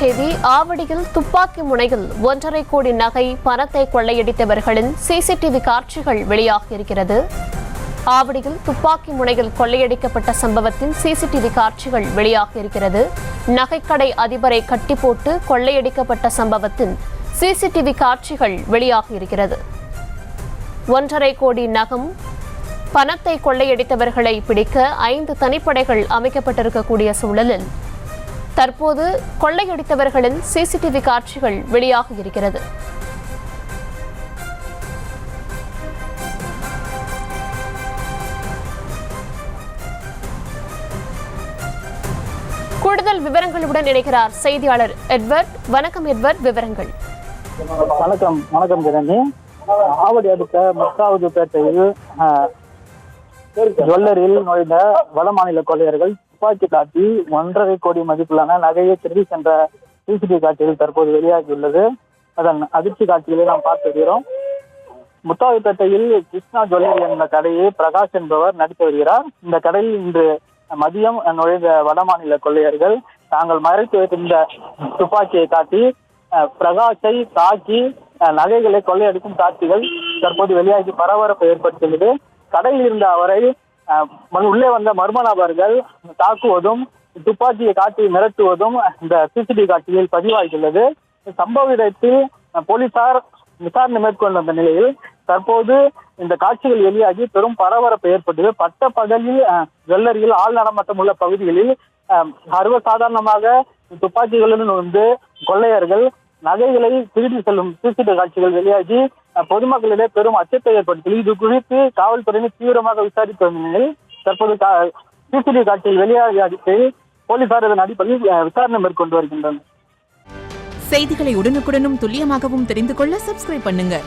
செய்தி. ஆவடியில் துப்பாக்கி முனையில் 1.5 கோடி நகை பணத்தை கொள்ளையடித்தவர்களின் சிசிடிவி காட்சிகள் வெளியாகியிருக்கிறது. ஆவடியில் துப்பாக்கி முனையில் கொள்ளையடிக்கப்பட்ட சம்பவத்தின் சிசிடிவி காட்சிகள் வெளியாகியிருக்கிறது. நகைக்கடை அதிபரை கட்டி போட்டு கொள்ளையடிக்கப்பட்ட சம்பவத்தின் சிசிடிவி காட்சிகள் வெளியாகியிருக்கிறது. 1.5 கோடி நகம் பணத்தை கொள்ளையடித்தவர்களை பிடிக்க 5 தனிப்படைகள் அமைக்கப்பட்டிருக்கக்கூடிய சூழலில் தற்போது கொள்ளையடித்தவர்களின் சிசிடிவி காட்சிகள் வெளியாக இருக்கிறது. கூடுதல் விவரங்களுடன் இணைக்கிறார் செய்தியாளர் எட்வர்ட். வணக்கம் எட்வர்ட், விவரங்கள். வணக்கம் ஜனனி. ஆவடி அடுத்த மக்காவது பேட்டையில் ஜுவல்லரியில் நுழைந்த வட மாநில கொள்ளையர்கள் துப்பாக்கி காட்டி 1.5 கோடி மதிப்பிலான நகையை திருடி சென்ற சிசிடிவி காட்சிகள் தற்போது வெளியாகியுள்ளது. அதன் அதிர்ச்சி காட்சிகளை நாம் பார்த்து வருகிறோம். முத்தாவுப்பேட்டையில் கிருஷ்ணா ஜுவல்லரி என்ற கடையை பிரகாஷ் என்பவர் நடத்தி வருகிறார். இந்த கடையில் இன்று மதியம் நுழைந்த வட மாநில கொள்ளையர்கள் தாங்கள் மறைத்து வைத்திருந்த துப்பாக்கியை காட்டி பிரகாஷை தாக்கி நகைகளை கொள்ளையடிக்கும் காட்சிகள் தற்போது வெளியாகி பரபரப்பை ஏற்படுத்தியுள்ளது. கடையில் இருந்த அவரை உள்ளே வந்த மர்ம நபர்கள் தாக்குவதும் துப்பாக்கியை காட்டி மிரட்டுவதும் இந்த சிசிடிவி காட்சியில் பதிவாகியுள்ளது. சம்பவ இடத்தில் போலீசார் விசாரணை மேற்கொண்ட அந்த நிலையில் தற்போது இந்த காட்சிகள் வெளியாகி பெரும் பரபரப்பு ஏற்பட்டது. பட்ட பகலில் ஜுவல்லரியில் ஆள் நடமாட்டம் உள்ள பகுதிகளில் சர்வசாதாரணமாக துப்பாக்கிகளுடன் வந்து கொள்ளையர்கள் நகைகளை திருடி செல்லும் சிசிடிவி காட்சிகள் வெளியாகி பொதுமக்களிடையே பெரும் அச்சத்தை ஏற்படுத்தி இது குறித்து காவல்துறையினர் தீவிரமாக விசாரித்து வந்த நிலையில் தற்போது சிசிடிவி காட்சிகள் வெளியாகி போலீசார் இதன் அடிப்படையில் விசாரணை மேற்கொண்டு வருகின்றனர். செய்திகளை உடனுக்குடனும் துல்லியமாகவும் தெரிந்து கொள்ள சப்ஸ்கிரைப் பண்ணுங்க.